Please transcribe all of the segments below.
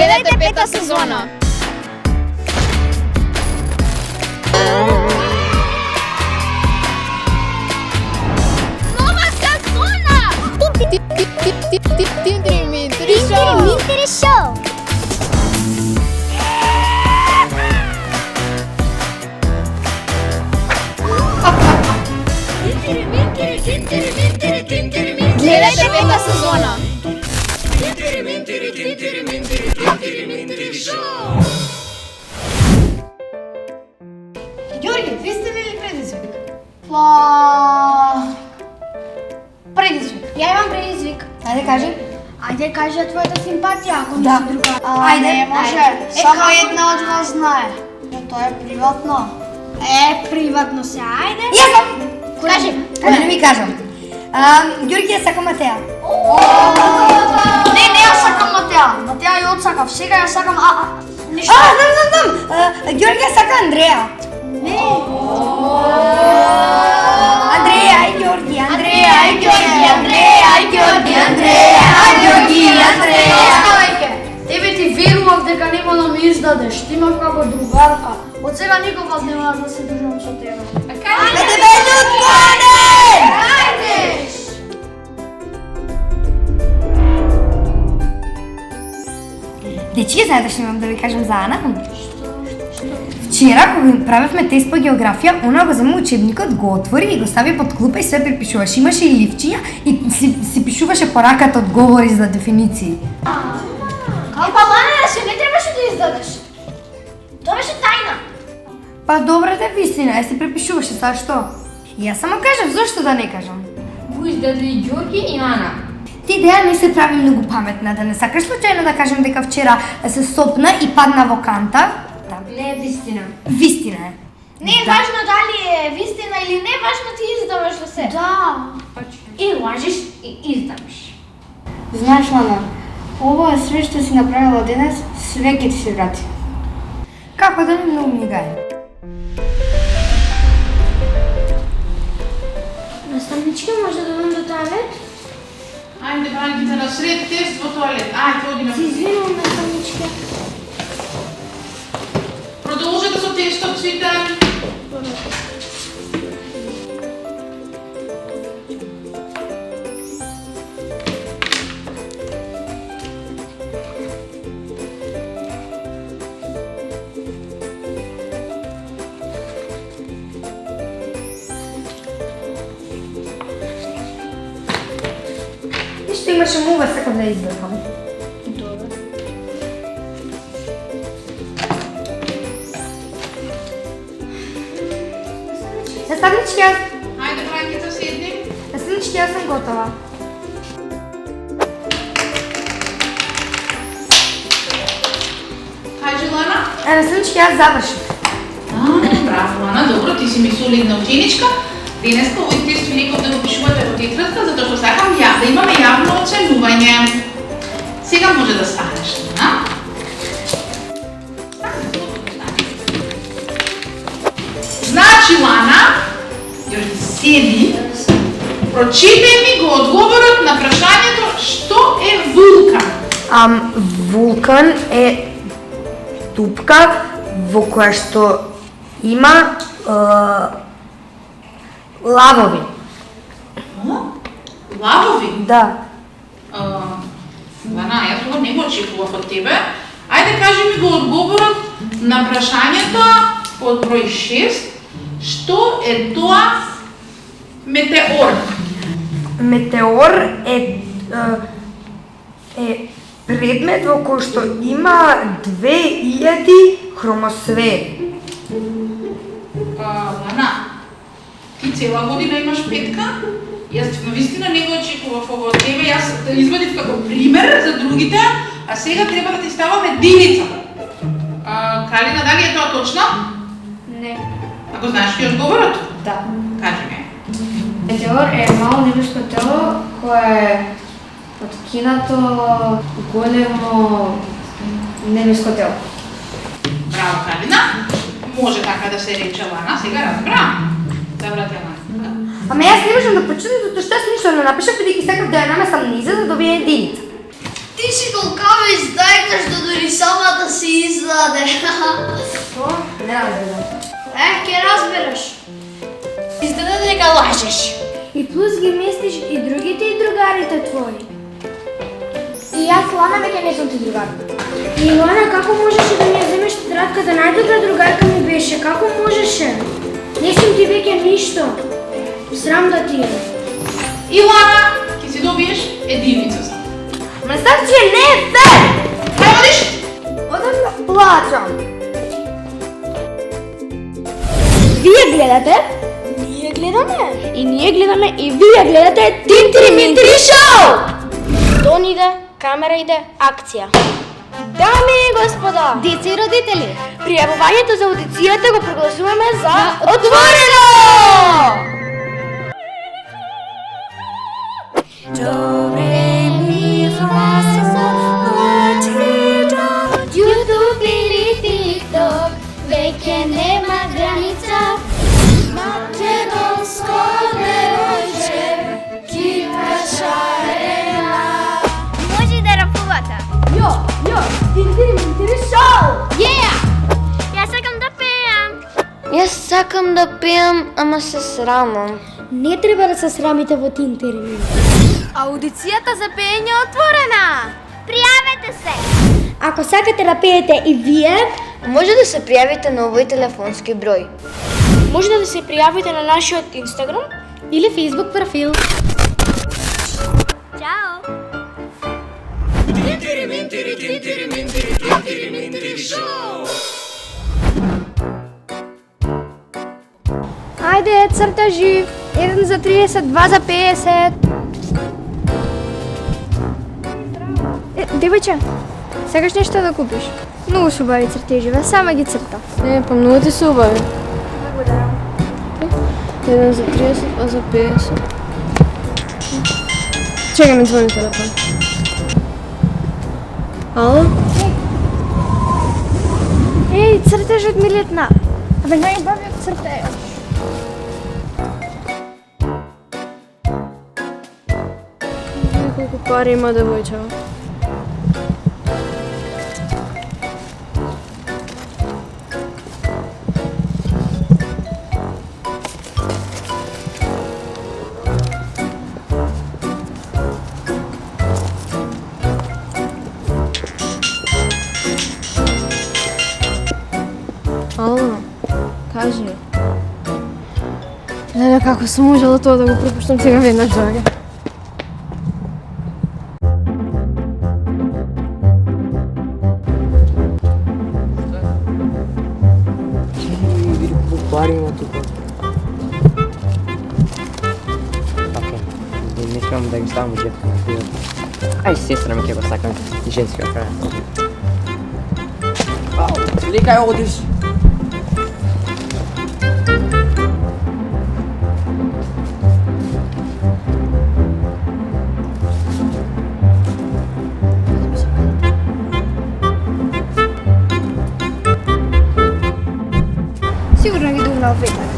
Гледайте пета сезона! Нова сезона! Тинтери-минтери шоу! Гледайте пета сезона! Георги, вистина или предизвик? Предизвик. Я имам предизвик. Айде кажи. Ајде кажи твојата симпатија, ако Да. мисли друга. Ајде, може. Само како? една од вас знае. Но тоа е приватно. Приватно се, ајде. Јас знам. Кажи. Ајде не ми кажам. Георги, ја сакам Матеја. Не, ја сакам Матеја. Матеја ја отсакав. Сега ја сакам ништо. Знам. Георги ја сака Андреја. Не. Андреја, ај Георги, Андреја, ај Георги, Андреја, ај Георги, Андреја, ај Георги, Андреја. Оставајке. Тебе ти верував дека нема да ми издадеш. Ти имав како другарка. Од сега никогаш нема да се дружам со тебе. Ајде бе, Лутмане! Ајде! Дечки, знаете што имам да ви кажам за Ана? Вчера, кога правевме тест по географија, она го зема учебникот, го отвори и го стави под клупа и се препишуваше. Имаше и ливчиња и си пишуваше по раката одговори за дефиниции. Лана, се не требаше да издадеш. Тоа беше тајна. Па добре те вистина, ја се препишуваше, зашто? Јас само кажав, зашто да не кажам? Го издадли Ѓорги и Ана. Ти Деја не се прави многу паметна, да не сакаш случајно да кажем дека вчера се стопна и падна во канта? Да. Не е вистина. Вистина е. Не е важно дали е вистина или не, важно ти издаваш да се. Да. И лажиш и издаваш. Знаеш, Лана, ова е све што си направила денес, све ќе ти се врати. Како да не многу ми гај? Наставничка, може да дадам до тоалет? Ајде, бранките, на сред тест во тоалет. Ајде, одиме. Се извинувам, наставничка. Продолжете со тестот, сите. Ништо имаше мува, сакам да избркам. Наставнички, Ајде, бранките, седни. наставнички, јас сум готова. Кажи, Лана. Наставнички, јас завршив. Браво, Лана, добро, ти си ми солидна ученичка. Денеска овој тест ви некој да го пишувате во тетрадка, затоа што сакам ја да имаме јавно оценување. Сега може да станеш, а? Значи, Лана, још седи, прочитај ми го одговорот на прашањето што е вулкан. Вулкан е тупка во која што има лавови. Лавови? Да. Лана, јас ова не го очекував од тебе. Ајде кажи ми го одговорот на прашањето под број 6. Што е тоа метеор? Метеор е предмет во кој што има 2000 хромосфери. Лана, ти цела година имаш петка? Јас навистина не го очекував ова од тебе. Јас те извадив како пример за другите, а сега треба да ти ставам единица. Калина, дали е тоа точно? Не. Ако знаеш ли одговорот? Да. Кажи ми. Метеор е мало небеско тело кое е откинато големо небеско тело. Браво, Калина. Може така да се рече, Лана, сега разбра. Добра тема. Ама јас не можам да почитам затоа што јас ништо не напишав бидејќи сакав да ја намесам низа за да добие единица. Ти Ти си толкава издајкаш да дори самата си издаде. Што? Не разбирам. Ке разбереш. Издаде дека лажеш. И плюс ги местиш и другите и другарите твои. И јас Лана веќе не сум ти другар. И Лана, како можеше да ми ја земеш тетрадката? Најдобра другарка ми беше. Како можеше? Не сум ти веќе ништо. Срам да ти е. Илана, ќе си добиеш единица за. Ма значи не е фер! Кај одиш? Одам да плачам. Вие гледате? Ние гледаме. И ние гледаме и вие гледате Тинтри Минтри Шоу! Тон иде, камера иде, акција. Дами и господа, Деца и родители. пријавувањето за аудицијата го прогласуваме за отворено! YouTube или TikTok, веќе нема граница. Македонско девојче, кипка шарена. Може да рапувате. Тинтри Минтри Шоу! Јас сакам да пеам. Јас сакам да пеам, ама се срамам. Не треба да се срамите во Тинтри Минтри. Аудицијата за пеење е отворена. Пријавете се. Ако сакате да пеете и вие, Може да се пријавите на овој телефонски број. може да се пријавите на нашиот Инстаграм или Фейсбук профил. Чао. Ајде, цртажи. 1 за 30, 2 за 50. Девојче, сакаш нешто да купиш? Многу се убави цртежи, сама ги црта. Не, па многу ти се убави. 1 за 30, 2 за 50. Чекай, ми звони телефон. Ало? Еј, цртежот ми летна. Абе, најбавиот цртеж. Колку пари има девојчева? Ало, кажи. Леле, како сум можела тоа да го пропуштам, сега веднаш доаѓа. Види колку пари има тука. Окей, не искам да ги ставам у джепка на филата. Ај, сестра ми ќе го сакам женски офрана. Ликај одиш. Сигурно ги думна веднаш.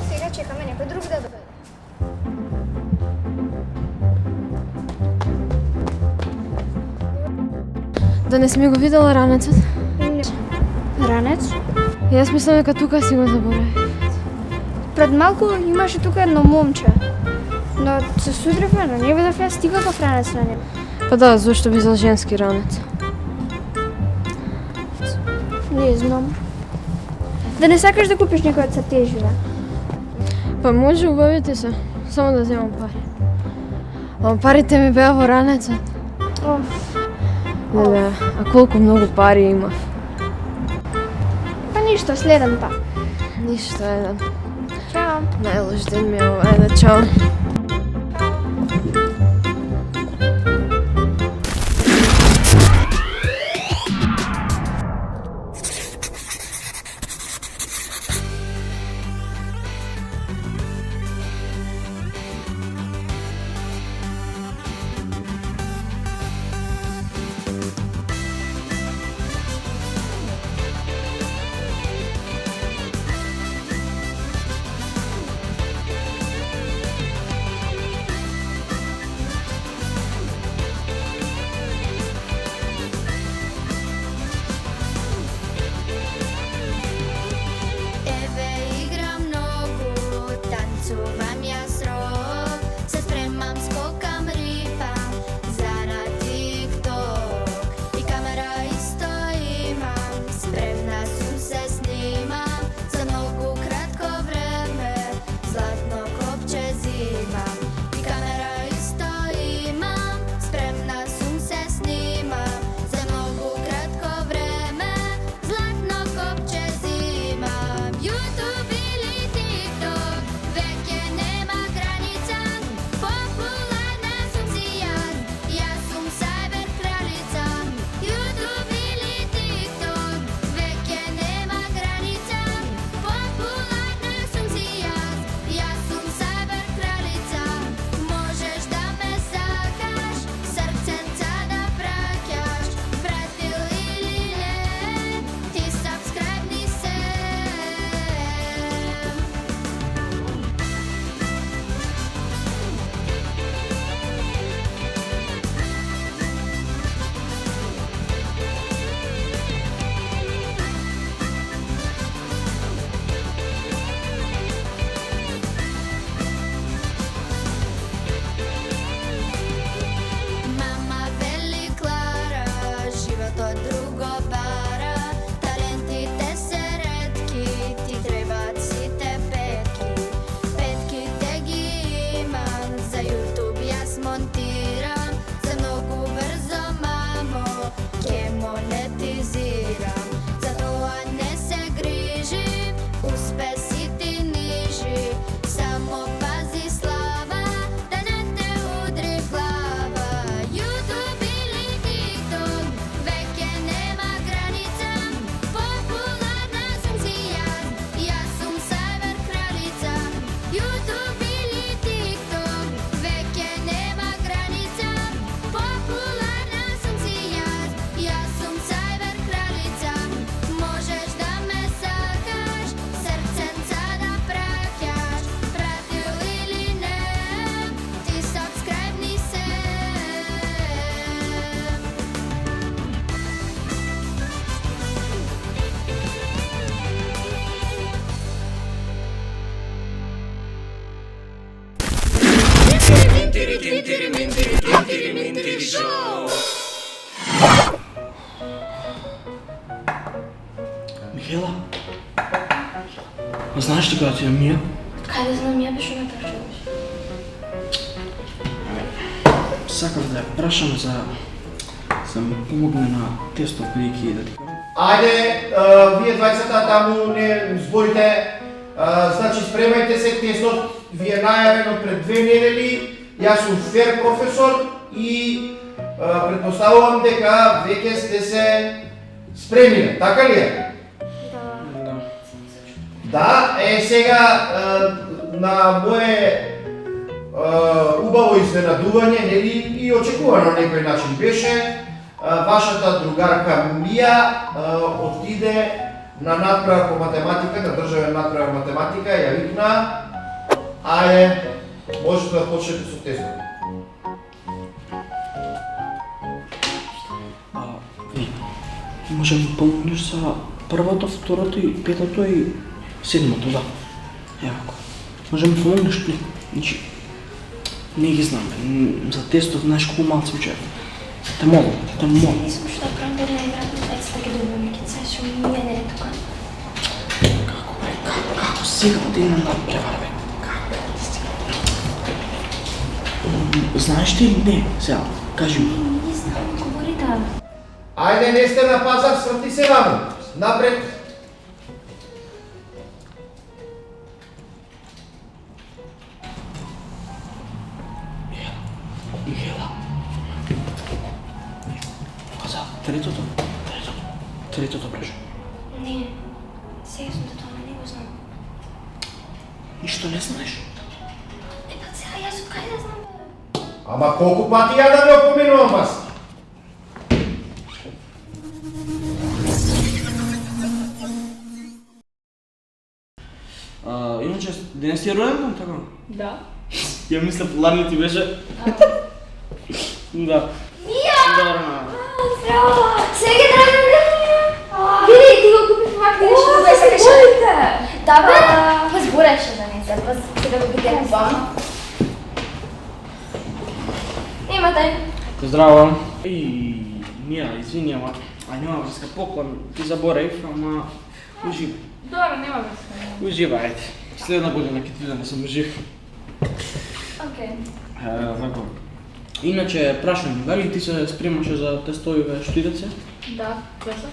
Сега чекаме некој друг да дојде. Да не сме го видела ранецот? Ранец? Јас мислам дека тука си го заборави. Пред малку имаше тука едно момче. Но се судревме, но не видов јас стигав ранец на него. Па да, зошто би за женски ранец? Не знам. Да не сакаш да купиш некој од цртеживе? Па може, убавите се. Само да земам пари. Ама парите ми беа во ранецот. О, Леле, а колку многу пари имав. па ништо, следам па. Ништо, еден. Чао. Најлош ден ми е ова, еде, чао. Михела? А знаеш ли кога ти е Мија? Кај да знам, ја беше ме прашуваш. Сакав да ја прашам за ми помогне на тестов бидејќи да ти кажам. Ајде, вие двајцата таму не зборите, значи спремајте се, тестот ви е најавено пред 2 недели, јас сум фер професор и предпоставувам дека веќе сте се спремиле, така ли е? Да, сега на мое убаво изненадување, нели, и очекувано на некој начин беше, вашата другарка Мија отиде на надправа по математика, на државен надправа математика, ја викна, ајде, можете да почнете со тестот. Ви, може ми помогнеш за првото, второто и петото и седмото, да. Јако. Може ми помогнеш ли? Значи, не ги знам, за тестов знаеш колку малци учев. Те молам, те молам. Не сум што правам да не играм на текста ке добро ми кица, што ми не е тука. Како бе, како сега да имам да преварбе? Како? Знаеш ли или не? Сега, кажи ми. Не знам, говори да. Ајде, не сте на пазар, сврти се ваму. Напред. Михела. За третото брашо. Не, сега сум до тоа, не го знам. Ништо не знаеш? Па сега јас од кај да знам? Ама колку пати ја да ви опоменувам вас? Иначе, денес ти е роден ден, така? Да. Ја мисля, поладни ти беше. Да. Мија! Добро. Здраво! Сега драго види, ти го купив мак, видиш што бе сакаш. Да бе, позбореше да не се, сега го видях бам. Имате. Здраво. Мија, извини, ама нема врска, поклон ти заборев, ама уживај. Добро, нема врска. Уживај, следна година ќе ти да сум жив. Окей. Така. Иначе, прашам, дали ти се спремаше за тестовиве што идат се? Да, зашто?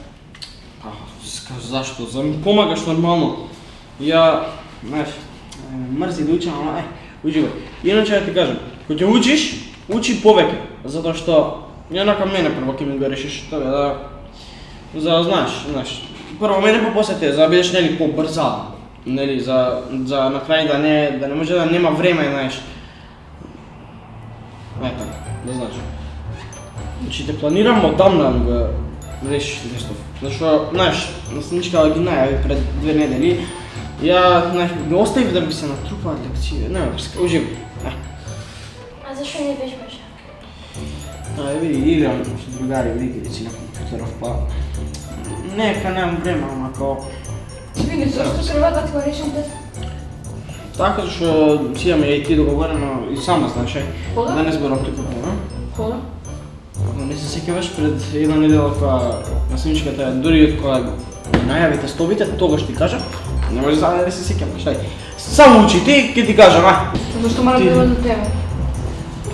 Зашто? За ми помагаш нормално. Ја, знаеш, мрзи да учам, ама уживај. Иначе да ти кажам, кога ќе учиш, учи повеќе, затоа што јанака мене прво ќе ми го решиш, тоа да знаеш, прво мене па после те, за да бидеш нели побрза, нели за на крај да не може да нема време, знаеш. Така, да знаеш. Значи те планирам одамна да го решиш тестов. Зашто, знаеш, наставничка ги најави пред 2 недели, ја, знаеш, ги оставив да ми се натрупаат лекции, не, уживај. А зашто не вежбаш? Види, играм со другари, игрици на компјутеров, па... Нека немам време, ама као... Вини, зашто треба да отвориш тест? Така, зашто си имаме и ти договорено и сама знаеш, Кога? да не зборам тука, Кога? Не се сеќаваш пред една недела кога наставничката дури кога најави тестовите, тогаш ти кажа, не може да се сеќаваш, ај. Само учи ти, ќе ти кажам, Зашто мора да идам до тебе?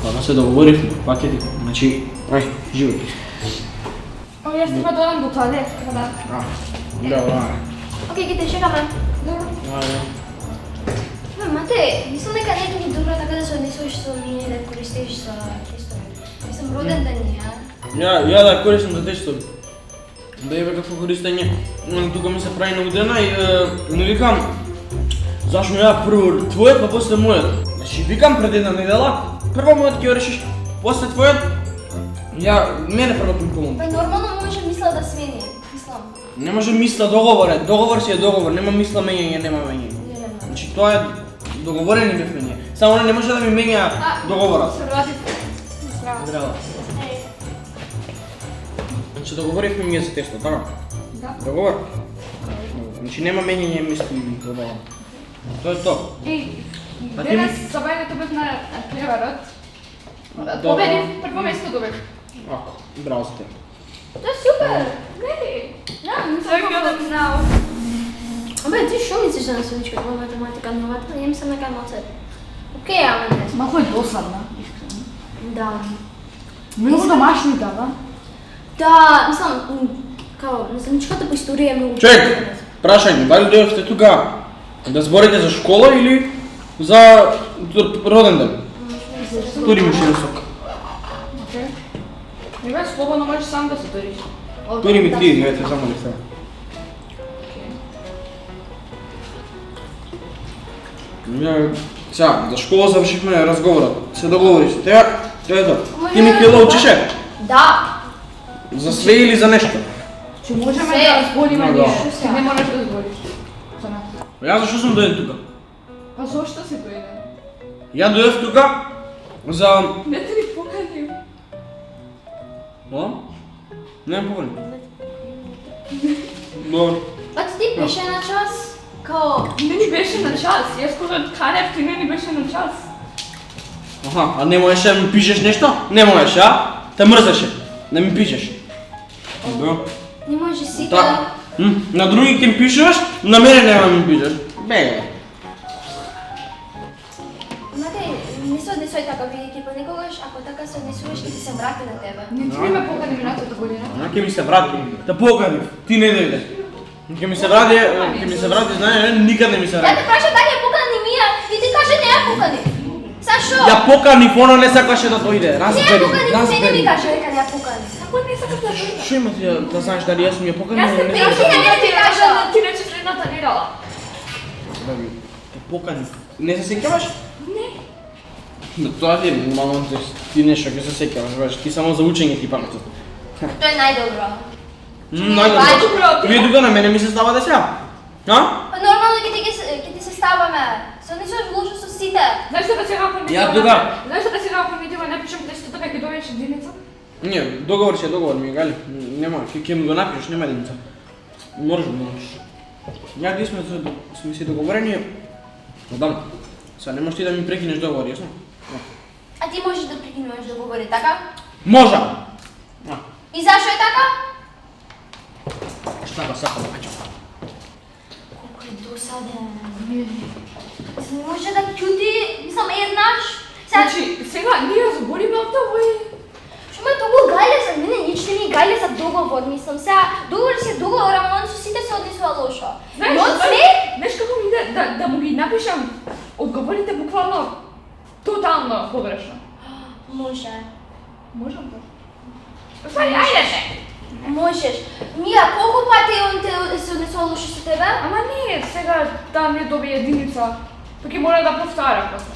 Па се договоривме, па ќе ти, значи, живи. Јас треба да одам до тоалет, да. Добро, Окей, ќе те чекаме. Добро. Мате, мислам дека не е добро така да се однесуваш со мене да користиш за тестове. Мислам роден ден е, Ја да користам за тестови. Да еве какво користење. Тука ми се прави на година и не викам зашто ја прво твојот, па после мојот. Значи викам пред една недела, прво мојот ќе решиш, после твојот, мене прво ќе ми помогне. Бе, нормално може мисла да смени, мислам. Не може мисла договор, договор си е договор, нема мисла мењање, нема мењање. Значи тоа е договорени бевме ние. Само не може да ми менја договорот. Здраво. Значи договоривме ние за тестот, така? Да. Договор? Значи нема менјање мисли тоа е тоа. И денес собајдето бев на преварот Победив, прво место добив. Ако, браво за теб. To je super! Nisam kako znao. Абе, ти шо мислиш за наследничка твоя математика новата? Имам съм на канал цет. Окей, ама не. Малко е досадна. Да. Много домашни дава. Да, мислам, као, наследничката по история е много... Чек, прашање, дали дојавте тука да зборите за школа или за роден ден? Тури ми ширен сок. Не бе, слободно можеш сам да се туриш. Тури ми ти, не те замолих сега. Сега, за школа завршихме разговорот. Се договориш со тега, ето. Ти ми Михаила учише? Да. За све или за нешто? Че можеме да збориме Да. ние. Ти не можеш да збориш. За нас. Јас зашо сум дојден тука? Па зошто си дојде? Ја дојдов тука за... Не те ни поканим. Мола? Не ме покани. Добро. Па ти беше на час? Као... Не ни беше на час. Јас кога канев, ти не ни беше на час. Аха, а не можеше да ми пишеш нешто? Не можеше, а? Те мрзеше. Не ми пишеш. Да. Не може си Так. На други ќе ми пишеш, на мене нема да ми пишеш. Бега. Матеј, не се однесој така, бидејќи понекогаш, ако така се однесуваш, ќе ти се врати на тебе. Не ти ме покани минатата година. А ќе ми се врати. Те поканив. Ти не дојде. Ќе ми се врати, знаеш, никад не ми се Ја врати. те праша дали ја покани Мија и ти каже не ја покани. Зашо? Ја поканив, она не сакаше да дојде. Не ја Разбери, покани, мене ми разбери. каже дека не ја покани. Како не сакаш да дојдеш? Шо има ти да знаеш дали јас сум ја поканив Јас те или не? прашам, Ти не ти кажа. ти рече следната недела. Те поканив. Не се сеќаваш? Не. Да, тоа ти е нормално, ти нешто ќе се сеќаваш, баш, ти само за учење ти паметот. Тоа е најдобро. Најдобро. Вие тука на мене ми се ставате сега? А? Па нормално ќе ти се ставаме. Се однесуваш лошо со сите. Знаеш дека сега ако Ја тука. Знаеш дека сега ако не напишам тестото дека ќе добиеш единица? Не, договор си е договор ми, гали. Нема, ќе ми го напишеш, нема единица. Можеш. Ја ги сме си договорени. Одам. Сега не можеш ти да ми прекинеш договор, јасно? А ти можеш да прекинуваш договори, така? Можам. И зашо е така? Шта го сакам, баќо. Колко е досаден. Не може да ќути, мислам еднаш. Значи, сега ние збориме од тоа и... Шо ме толку гајле за мене, нич не ми гајле за договор, мислам. Сега, договор си е договор, ама он со сите се однесува лошо. Знаеш, Но знаеш како ми да му ги напишам одговорите буквално тотално погрешно. Може. Можам да. Ајде се. Можеш. Мија, колку пати он те се однесува лошо со тебе? Ама не, сега да не добие единица. Па ќе мора да повтара после.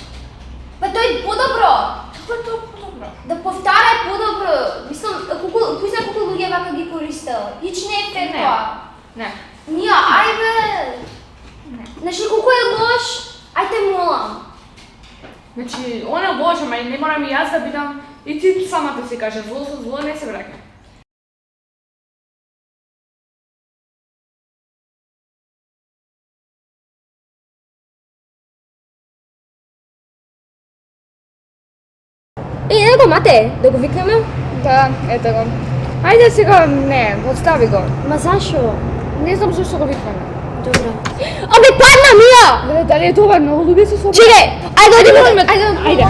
Па тој е подобро. Како е тоа подобро? Да повтара е подобро. Мислам, кој знае колку луѓе вака ги користел? Ич не е фер Не. тоа. Не. Мија, ајде. Знаеш ли колку е лош? Ајде молам. Значи, он е лош, ама и не морам и јас да бидам и ти самата си каже, зло со зло не се враќа. Него мате, да го викнеме? Да, ето го. Ајде сега, не, остави го. Ма зашо? Не знам зашто го викнеме. Добро. Абе, падна Мија! Дали е тоа многу луѓе се слободни? Чекај, ајде одиме. Ајде.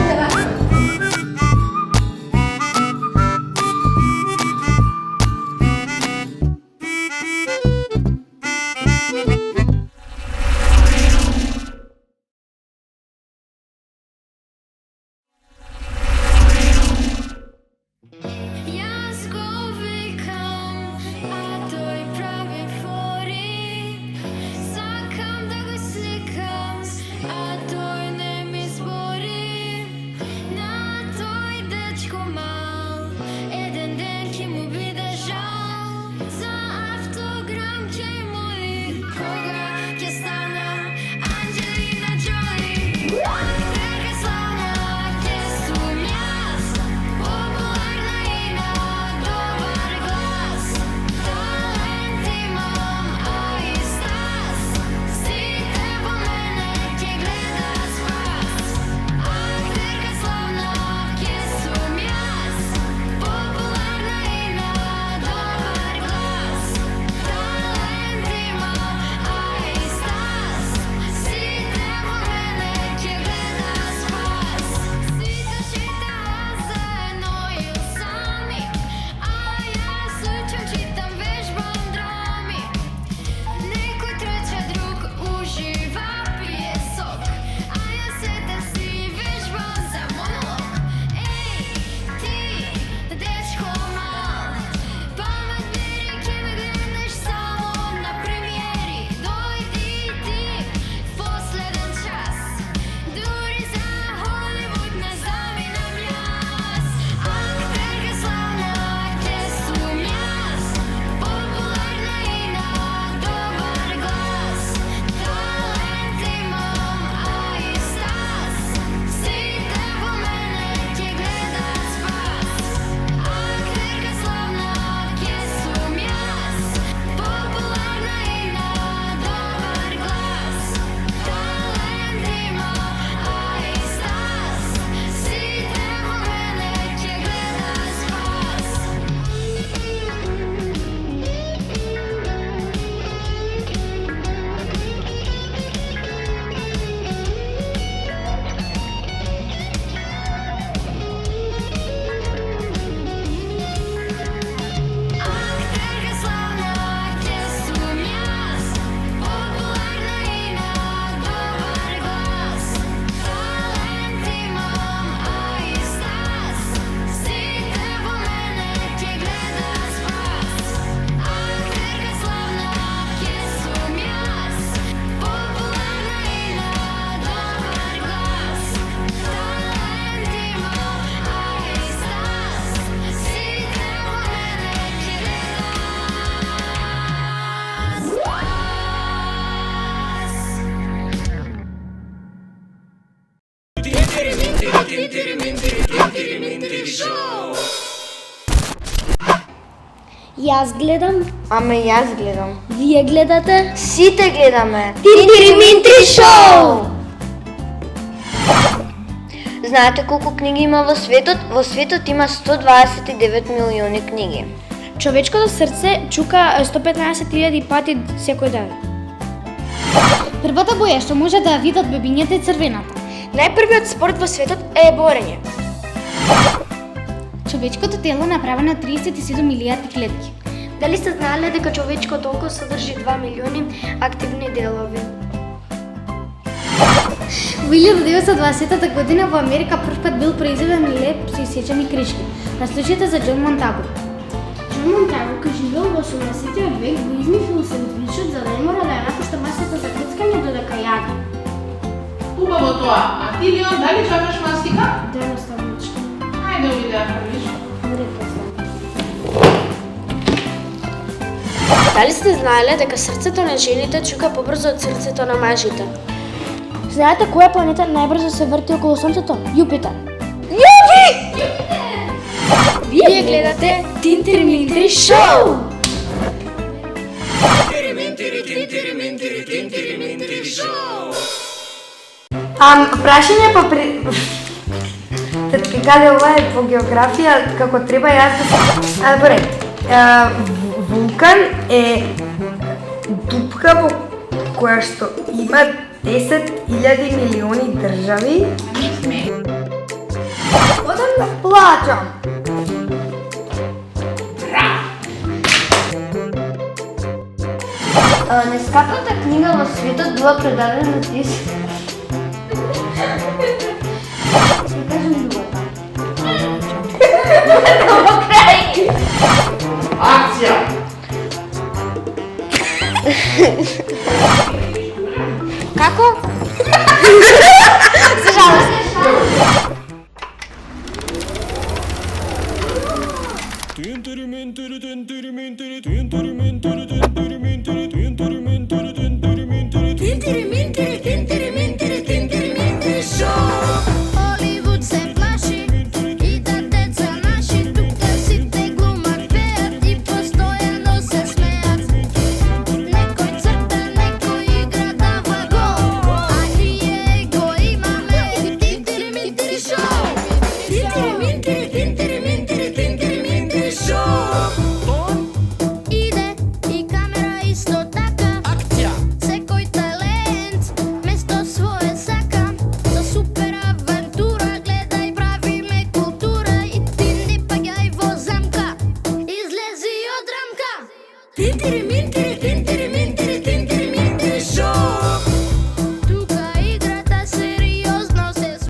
Јас го викам, а тој прави фори. Сакам да го сликам, а тој не ми збори. Јас гледам, Ама и јас гледам. вие гледате. Сите гледаме. Тинтири Минтири шоу! Знаете колку книги има во светот? Во светот има 129 милиони книги. Човечкото срце чука 115.000 пати секој ден. Првата боја што може да ја видат бебињата е црвената. Најпрвиот спорт во светот е борење. Човечкото тело е направено од 37 милиарди клетки. Дали сте знаеле дека човечкото око содржи 2 милиони активни делови? Во 1920 година во Америка првпат бил произведен леп со исечени кришки, на случаите за Џон Монтаго. Џон Монтаго, кој живеел во 18 век, го измислил сендвичот за да не мора да ја напушта масата за куцкање додека јаде. Убаво тоа. А ти, Леон, дали чакаш мастика? Да не оставничка. Ајде, ови да ја правиш. Дали сте знаеле дека срцето на жените чука побрзо од срцето на мажите? Знаете која планета најбрзо се врти околу Сонцето? Јупитер. Вие гледате Тинтири Минтири шоу! Прашање по каде ова е по географија, како треба јас да се... Поред, вулкан е дупка во која што има 10.000 милиони држави. Одам да плачам. Најскапата книга во светот била предадена на 10. Ще кажем другата. Во крај! Акција! Како? За жалост. Холивуд се плаши и да деца наши тука сите глумат, пеат и постојано се смеат. Некој црта, некој игра дава гол, а ние го имаме Тинтири Минтири шоу. Тинтири Минтири, Тинтири Минтири, Тинтири Минтири шоу. Иде и камера исто така. Акција! Секој талент место своје сака. За супер авантура гледај, правиме култура и ти не паѓај во замка. Излези од рамка. Тинтири Минтири.